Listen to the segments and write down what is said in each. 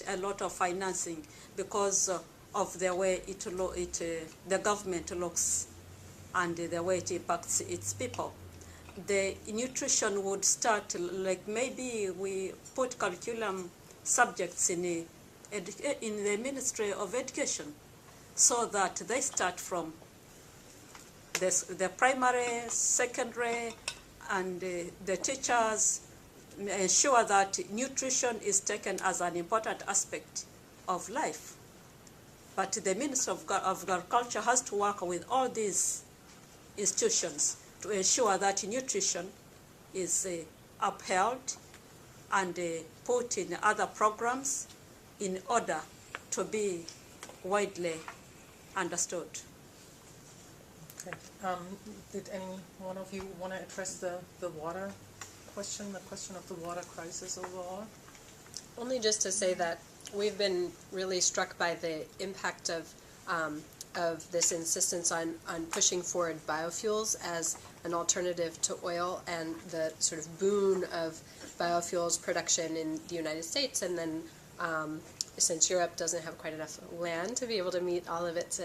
a lot of financing because of the way the government looks and the way it impacts its people. The nutrition would start, like maybe we put curriculum subjects in the Ministry of Education so that they start from the primary, secondary, and the teachers ensure that nutrition is taken as an important aspect of life. But the Ministry of Agriculture has to work with all these institutions to ensure that nutrition is upheld and put in other programs in order to be widely understood. Okay. Did any one of you want to address the water question, the question of the water crisis overall? Only just to say that we've been really struck by the impact of this insistence on pushing forward biofuels as an alternative to oil, and the sort of boon of biofuels production in the United States, and then since Europe doesn't have quite enough land to be able to meet all of its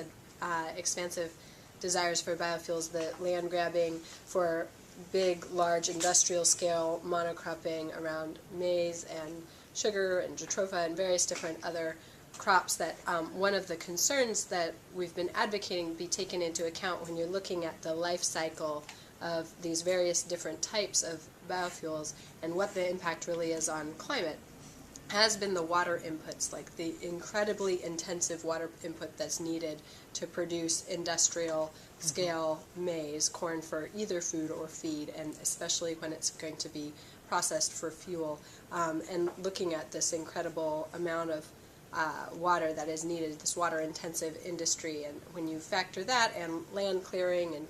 expansive desires for biofuels, the land grabbing for big, large industrial scale monocropping around maize and sugar and jatropha and various different other crops, that one of the concerns that we've been advocating be taken into account when you're looking at the life cycle of these various different types of biofuels and what the impact really is on climate has been the water inputs, like the incredibly intensive water input that's needed to produce industrial scale maize, corn for either food or feed, and especially when it's going to be processed for fuel, and looking at this incredible amount of water that is needed, this water-intensive industry, and when you factor that and land clearing and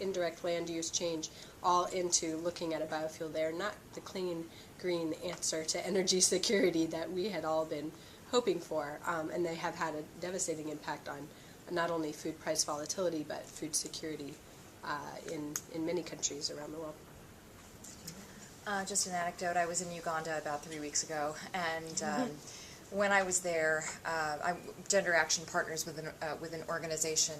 indirect land use change all into looking at a biofuel, they're not the clean, green answer to energy security that we had all been hoping for, and they have had a devastating impact on not only food price volatility, but food security in many countries around the world. Just an anecdote, I was in Uganda about 3 weeks ago, and when I was there, Gender Action partners with an organization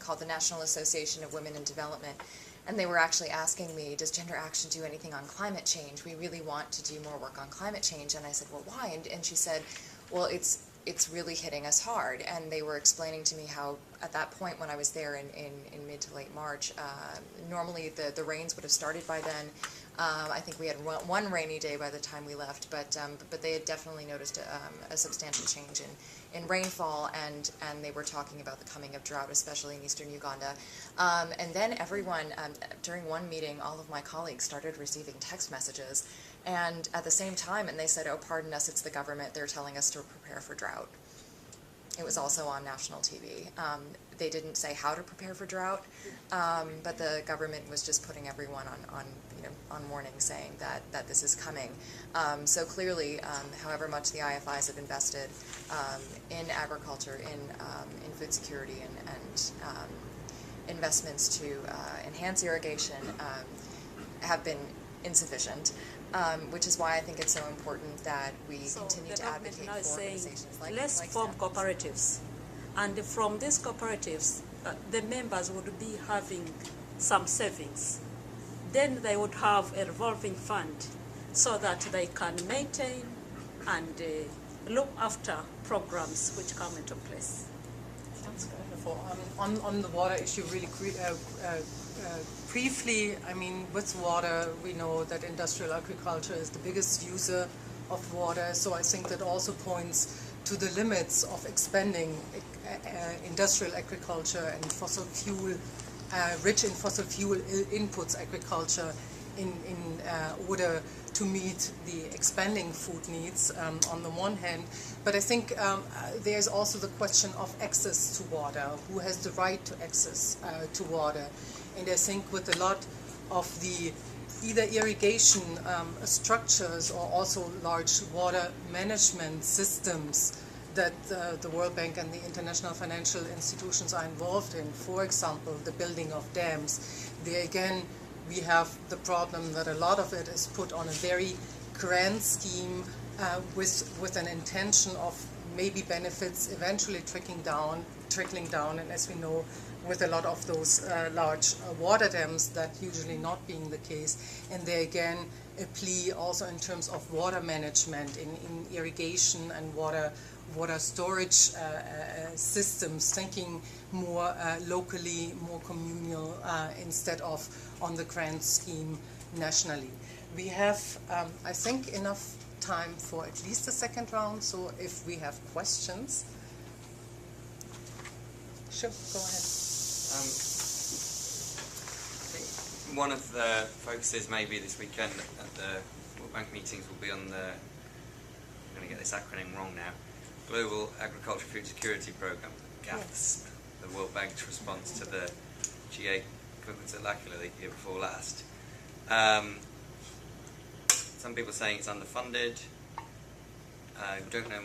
called the National Association of Women in Development, and they were actually asking me, does Gender Action do anything on climate change? We really want to do more work on climate change. And I said, well, why? And she said, well, it's really hitting us hard. And they were explaining to me how at that point when I was there in mid to late March, normally the rains would have started by then. I think we had one rainy day by the time we left, but they had definitely noticed a substantial change in rainfall, and they were talking about the coming of drought, especially in eastern Uganda. And then everyone, during one meeting, all of my colleagues started receiving text messages, and at the same time, and they said, oh, pardon us, it's the government, they're telling us to prepare for drought. It was also on national TV. They didn't say how to prepare for drought, but the government was just putting everyone on warning, saying that this is coming. So clearly, however much the IFIs have invested in agriculture, in food security, and investments to enhance irrigation have been insufficient. Which is why I think it's so important that we continue to advocate for organizations like let's form cooperatives, and from these cooperatives, the members would be having some savings. Then they would have a revolving fund so that they can maintain and look after programs which come into place. That's wonderful. On the water issue, really briefly, I mean, with water, we know that industrial agriculture is the biggest user of water, so I think that also points to the limits of expanding industrial agriculture and fossil fuel, rich in fossil fuel inputs agriculture in order to meet the expanding food needs on the one hand. But I think there's also the question of access to water, who has the right to access to water. And I think with a lot of the either irrigation structures or also large water management systems that the World Bank and the international financial institutions are involved in, for example, the building of dams, there again we have the problem that a lot of it is put on a very grand scheme with an intention of maybe benefits eventually trickling down, and as we know, with a lot of those large water dams, that usually not being the case. And there again, a plea also in terms of water management, in irrigation and water storage systems, thinking more locally, more communal, instead of on the grand scheme nationally. We have, I think, enough time for at least a second round, so if we have questions. Sure, go ahead. I think one of the focuses maybe this weekend at the World Bank meetings will be on the, I'm going to get this acronym wrong now, Global Agriculture Food Security Programme, GAFS, the World Bank's response to the GA equivalent at L'Aquila the year before last. Some people are saying it's underfunded. We don't know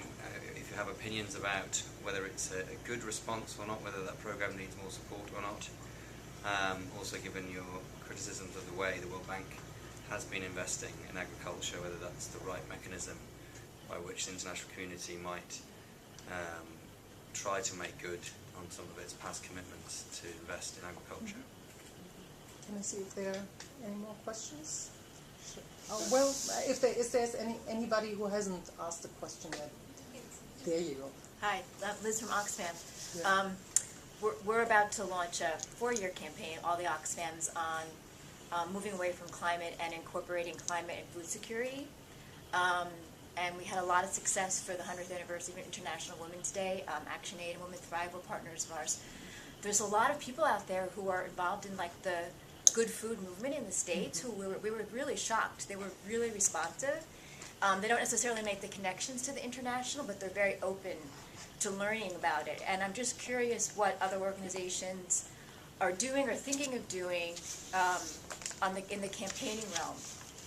if you have opinions about whether it's a good response or not, whether that program needs more support or not. Also, given your criticisms of the way the World Bank has been investing in agriculture, whether that's the right mechanism by which the international community might try to make good on some of its past commitments to invest in agriculture. Can I see if there are any more questions? Sure. Well, if there's anybody who hasn't asked a question yet. There you go. Hi, Liz from Oxfam. Yeah. We're about to launch a 4-year campaign, all the Oxfams, on moving away from climate and incorporating climate and food security. And we had a lot of success for the 100th anniversary of International Women's Day. ActionAid and Women Thrive were partners of ours. There's a lot of people out there who are involved in like the good food movement in the States who we were really shocked. They were really responsive. They don't necessarily make the connections to the international, but they're very open to learning about it. And I'm just curious what other organizations are doing or thinking of doing in the campaigning realm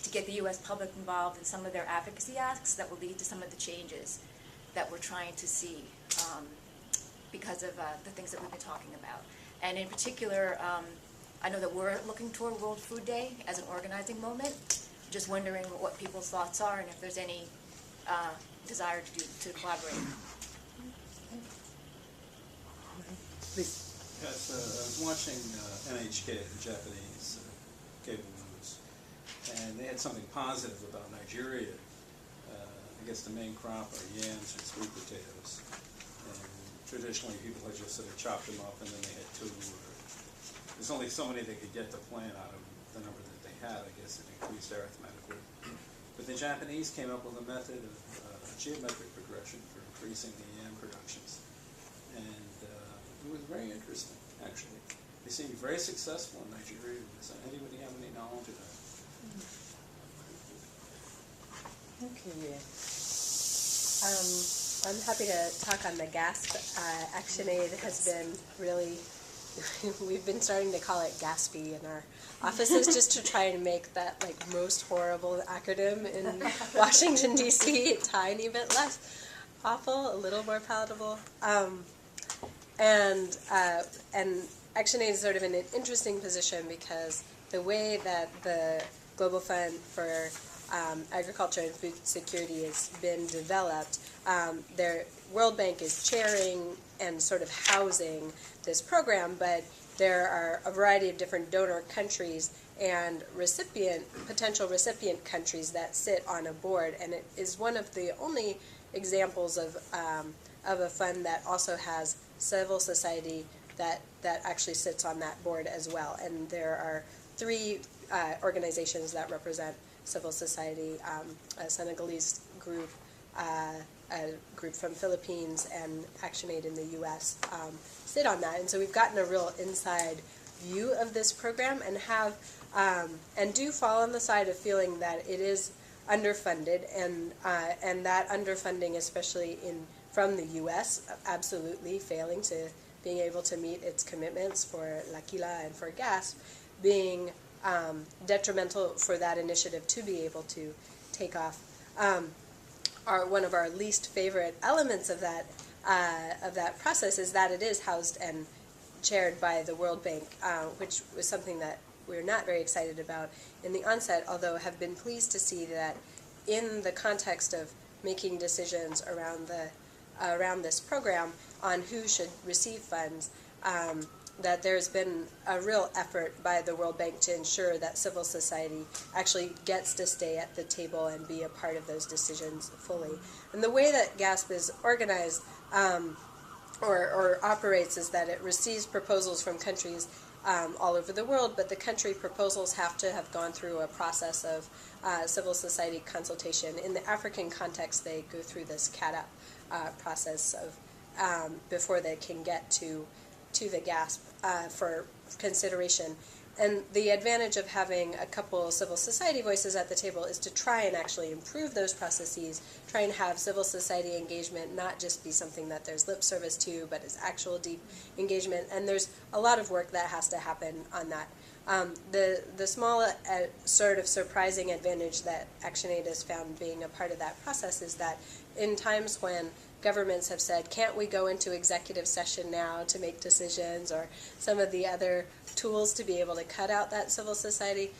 to get the U.S. public involved in some of their advocacy asks that will lead to some of the changes that we're trying to see because of the things that we've been talking about. And in particular, I know that we're looking toward World Food Day as an organizing moment. Just wondering what people's thoughts are and if there's any desire to collaborate. Please. Yes, I was watching NHK, the Japanese cable news, and they had something positive about Nigeria. I guess the main crop are yams and sweet potatoes. And traditionally, people had just sort of chopped them up, and then they had two. There's only so many they could get to plant out of the number that they had. I guess it increased arithmetically. But the Japanese came up with a method of geometric progression for increasing the yam productions. And it was very interesting, actually. They seemed very successful in Nigeria. Does anybody have any knowledge of that? Okay. I'm happy to talk on the GASP. ActionAid has been really, we've been starting to call it GASPy in our offices just to try and make that like most horrible acronym in Washington, D.C. a tiny bit less awful, a little more palatable. And ActionAid is sort of in an interesting position because the way that the Global Fund for Agriculture and Food Security has been developed, their World Bank is chairing and sort of housing this program, but there are a variety of different donor countries and potential recipient countries that sit on a board, and it is one of the only examples of a fund that also has civil society that actually sits on that board as well. And there are 3 organizations that represent civil society, a Senegalese group, a group from Philippines, and ActionAid in the U.S. Sit on that. And so we've gotten a real inside view of this program and do fall on the side of feeling that it is underfunded, and that underfunding, especially from the U.S., absolutely failing to being able to meet its commitments for L'Aquila and for GASP, being detrimental for that initiative to be able to take off. One of our least favorite elements of that process is that it is housed and chaired by the World Bank, which was something that we're not very excited about in the onset, although have been pleased to see that in the context of making decisions around this program on who should receive funds, that there's been a real effort by the World Bank to ensure that civil society actually gets to stay at the table and be a part of those decisions fully. And the way that GASP is organized or operates is that it receives proposals from countries all over the world, but the country proposals have to have gone through a process of civil society consultation. In the African context, they go through this CAT-up process of before they can get to the GASP for consideration. And the advantage of having a couple civil society voices at the table is to try and actually improve those processes, try and have civil society engagement not just be something that there's lip service to, but is actual deep engagement. And there's a lot of work that has to happen on that. The small sort of surprising advantage that ActionAid has found being a part of that process is that in times when governments have said, can't we go into executive session now to make decisions, or some of the other tools to be able to cut out that civil society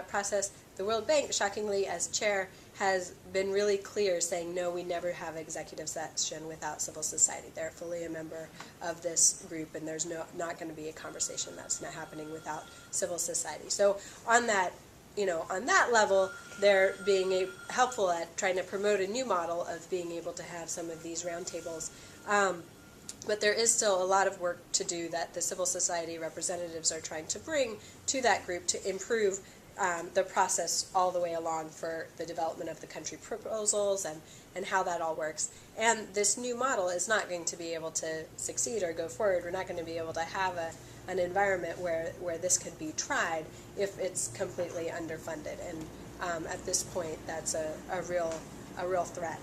process, the World Bank, shockingly, as chair, has been really clear saying, no, we never have executive session without civil society. They're fully a member of this group, and there's not going to be a conversation that's not happening without civil society. So on that, on that level, they're being helpful at trying to promote a new model of being able to have some of these roundtables. But there is still a lot of work to do that the civil society representatives are trying to bring to that group to improve the process all the way along for the development of the country proposals and how that all works. And this new model is not going to be able to succeed or go forward. We're not going to be able to have an environment where this could be tried if it's completely underfunded. And at this point, that's a real threat.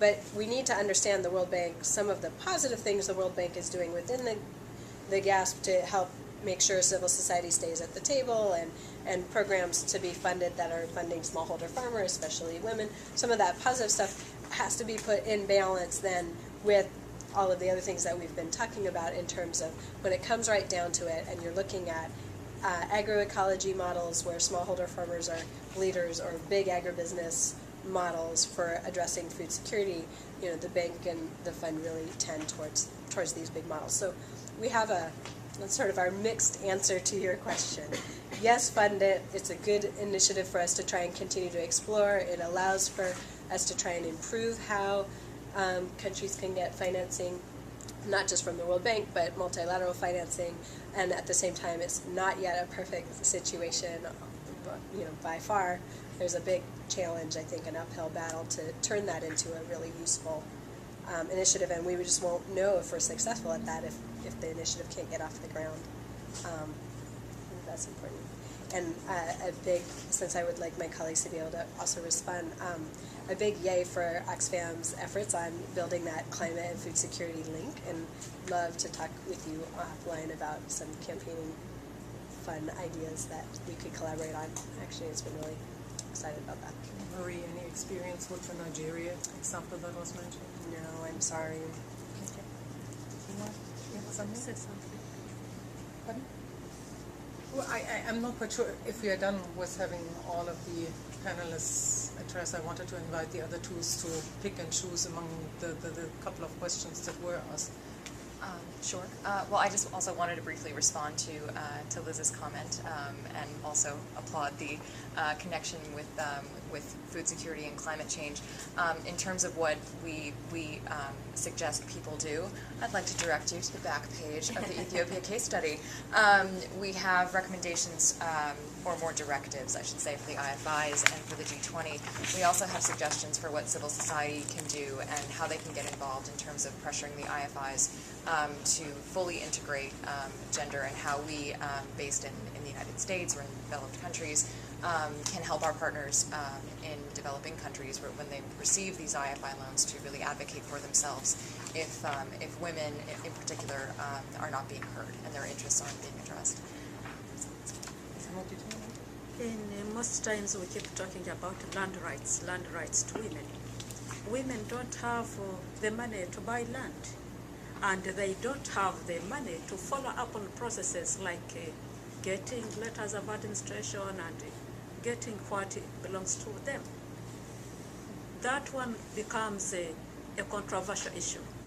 But we need to understand the World Bank, some of the positive things the World Bank is doing within the GASP to help make sure civil society stays at the table, and programs to be funded that are funding smallholder farmers, especially women. Some of that positive stuff has to be put in balance then with all of the other things that we've been talking about in terms of when it comes right down to it and you're looking at agroecology models where smallholder farmers are leaders, or big agribusiness models for addressing food security. The bank and the fund really tend towards these big models. So we have that's sort of our mixed answer to your question. Yes, fund it. It's a good initiative for us to try and continue to explore. It allows for us to try and improve how countries can get financing, not just from the World Bank, but multilateral financing. And at the same time, it's not yet a perfect situation. By far, there's a big challenge, I think, an uphill battle to turn that into a really useful initiative, and we just won't know if we're successful at that if the initiative can't get off the ground. I think that's important. And a big, since I would like my colleagues to be able to also respond, a big yay for Oxfam's efforts on building that climate and food security link, and love to talk with you offline about some campaigning fun ideas that we could collaborate on. Actually, it's been really excited about that. Marie, any experience with the Nigeria example that was mentioned? No, I'm sorry. Say something. Pardon? Well, I'm not quite sure if we are done with having all of the panelists address. I wanted to invite the other two to pick and choose among the couple of questions that were asked. Sure. Well, I just also wanted to briefly respond to Liz's comment and also applaud the connection with food security and climate change. In terms of what we suggest people do, I'd like to direct you to the back page of the Ethiopia case study. We have recommendations, or more directives, I should say, for the IFIs and for the G20. We also have suggestions for what civil society can do and how they can get involved in terms of pressuring the IFIs to fully integrate gender, and how we, based in the United States or in developed countries, can help our partners in developing countries when they receive these IFI loans to really advocate for themselves if women in particular are not being heard and their interests aren't being addressed. Most times we keep talking about land rights to women. Women don't have the money to buy land, and they don't have the money to follow up on processes like getting letters of administration and getting what belongs to them. that one becomes a controversial issue.